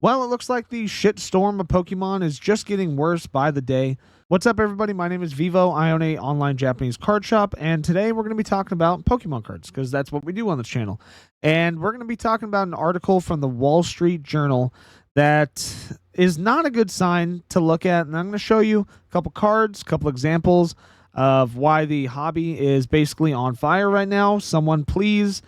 Well, it looks like the shitstorm of Pokemon is just getting worse by the day. What's up, everybody? My name is Vivo. I own a online Japanese card shop, and today we're going to be talking about Pokemon cards because that's what we do on this channel. And we're going to be talking about an article from the Wall Street Journal that is not a good sign to look at. And I'm going to show you a couple cards, a couple examples of why the hobby is basically on fire right now. Someone please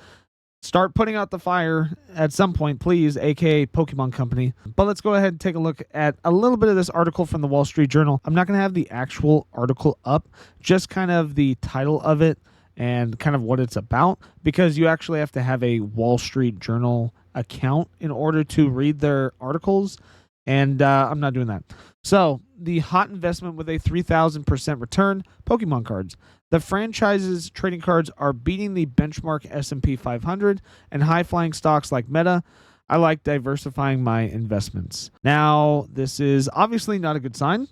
start putting out the fire at some point, please, aka Pokemon Company. But let's go ahead and take a look at a little bit of this article from the Wall Street Journal. I'm not going to have the actual article up, just kind of the title of it and kind of what it's about, because you actually have to have a Wall Street Journal account in order to read their articles. And I'm not doing that. So, the hot investment with a 3,000% return, Pokemon cards. The franchise's trading cards are beating the benchmark S&P 500 and high-flying stocks like Meta. I like diversifying my investments. Now, this is obviously not a good sign.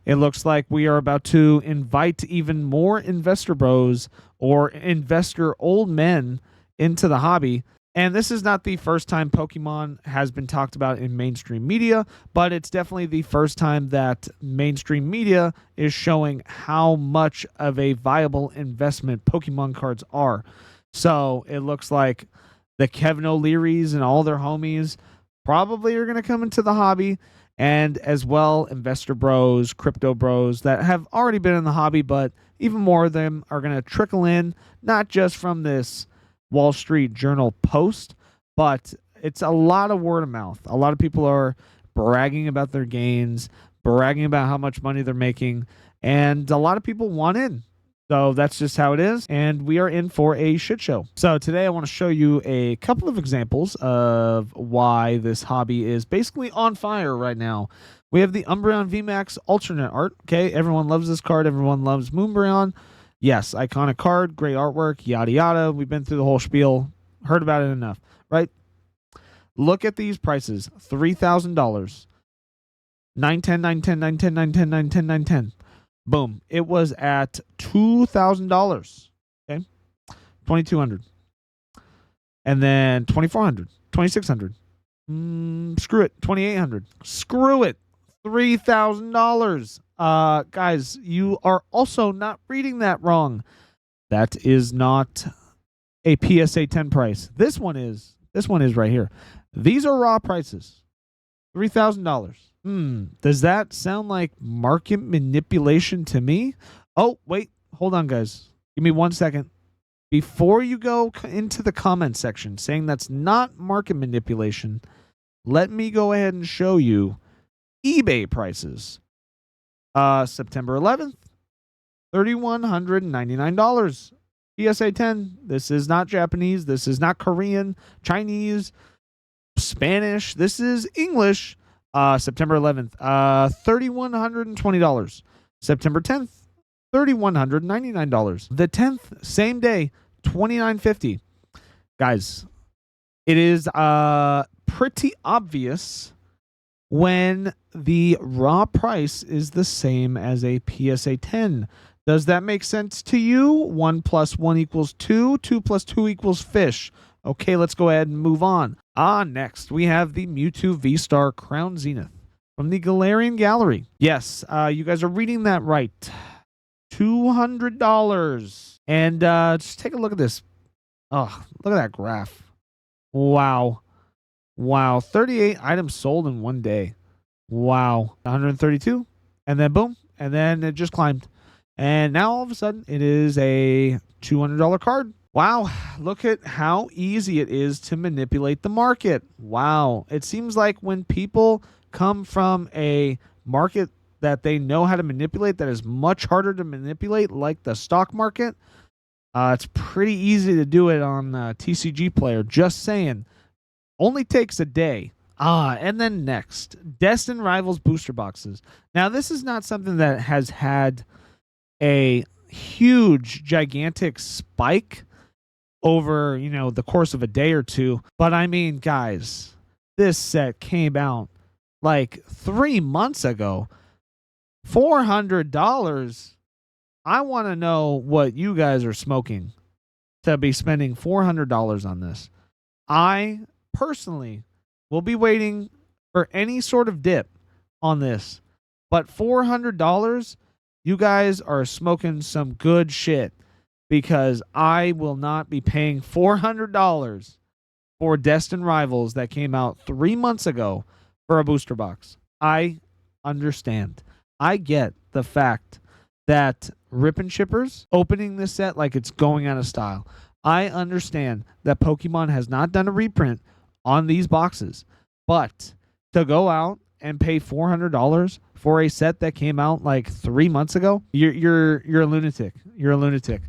It looks like we are about to invite even more investor bros or investor old men into the hobby. And this is not the first time Pokemon has been talked about in mainstream media, but it's definitely the first time that mainstream media is showing how much of a viable investment Pokemon cards are. So it looks like the Kevin O'Learys and all their homies probably are going to come into the hobby, and as well investor bros, crypto bros that have already been in the hobby, but even more of them are going to trickle in, not just from this Wall Street Journal post, but it's a lot of word of mouth. A lot of people are bragging about their gains, bragging about how much money they're making, and a lot of people want in. So that's just how it is, and we are in for a shit show. So today I want to show you a couple of examples of why this hobby is basically on fire right now. We have the Umbreon VMAX alternate art. Okay, everyone loves this card. Everyone loves Moonbreon. Yes, iconic card, great artwork, yada yada. We've been through the whole spiel, heard about it enough, right? Look at these prices: $3,000, $910, $910, $910, $910, $910, $910. Boom! It was at $2,000. Okay, $2,200, and then $2,400, $2,600. Screw it, $2,800. Screw it, $3,000. Guys, you are also not reading that wrong. That is not a PSA 10 price. This one is right here. These are raw prices. $3,000. Does that sound like market manipulation to me? Oh, wait. Hold on, guys. Give me 1 second. Before you go into the comment section saying that's not market manipulation, let me go ahead and show you eBay prices. September 11th, $3,199. PSA 10. This is not Japanese. This is not Korean, Chinese, Spanish. This is English. September 11th, $3,120. September 10th, $3,199. The 10th, same day, $2,950. Guys, it is pretty obvious when the raw price is the same as a PSA 10. Does that make sense to you? 1 + 1 = 2. 2 + 2 = fish. Okay, let's go ahead and move on. Next, we have the Mewtwo V-Star Crown Zenith from the Galarian Gallery. Yes, you guys are reading that right. $200. And just take a look at this. Oh, look at that graph. Wow. 38 items sold in one day. Wow. 132. And then boom. And then it just climbed. And now all of a sudden it is a $200 card. Wow. Look at how easy it is to manipulate the market. Wow. It seems like when people come from a market that they know how to manipulate, that is much harder to manipulate, like the stock market, it's pretty easy to do it on TCG Player. Just saying. Only takes a day. And then next, Destin Rivals booster boxes. Now, this is not something that has had a huge, gigantic spike over, the course of a day or two. But I mean, guys, this set came out like 3 months ago. $400. I want to know what you guys are smoking to be spending $400 on this. I personally will be waiting for any sort of dip on this. But $400, you guys are smoking some good shit, because I will not be paying $400 for Destined Rivals that came out 3 months ago for a booster box. I understand. I get the fact that Rip and Chippers opening this set like it's going out of style. I understand that Pokemon has not done a reprint on these boxes, but to go out and pay $400 for a set that came out like 3 months ago, you're a lunatic. You're a lunatic.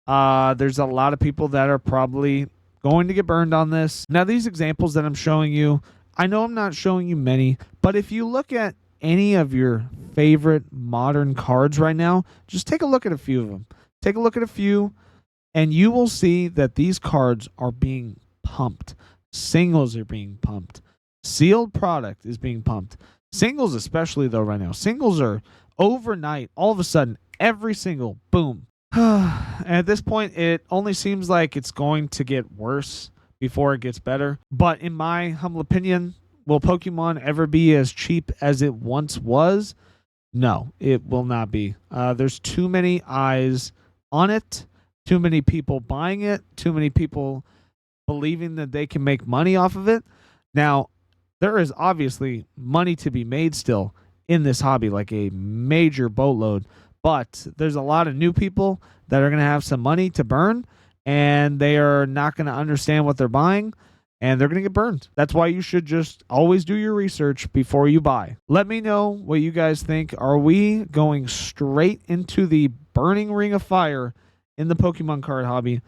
There's a lot of people that are probably going to get burned on this. Now, these examples that I'm showing you, I know I'm not showing you many, but if you look at any of your favorite modern cards right now, just take a look at a few of them. Take a look at a few, and you will see that these cards are being pumped. Singles are being pumped. Sealed product is being pumped. Singles especially, though, right now. Singles are overnight, all of a sudden, every single, boom. And at this point, it only seems like it's going to get worse before it gets better. But in my humble opinion, will Pokemon ever be as cheap as it once was? No, it will not be. There's too many eyes on it, too many people buying it, too many people believing that they can make money off of it. Now, there is obviously money to be made still in this hobby, like a major boatload. But there's a lot of new people that are going to have some money to burn, and they are not going to understand what they're buying, and they're going to get burned. That's why you should just always do your research before you buy. Let me know what you guys think. Are we going straight into the burning ring of fire in the Pokemon card hobby?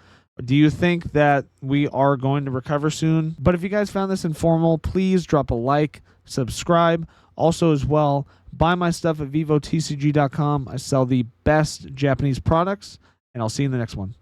Do you think that we are going to recover soon? But if you guys found this informal, please drop a like, subscribe. Also, as well, buy my stuff at vivotcg.com. I sell the best Japanese products, and I'll see you in the next one.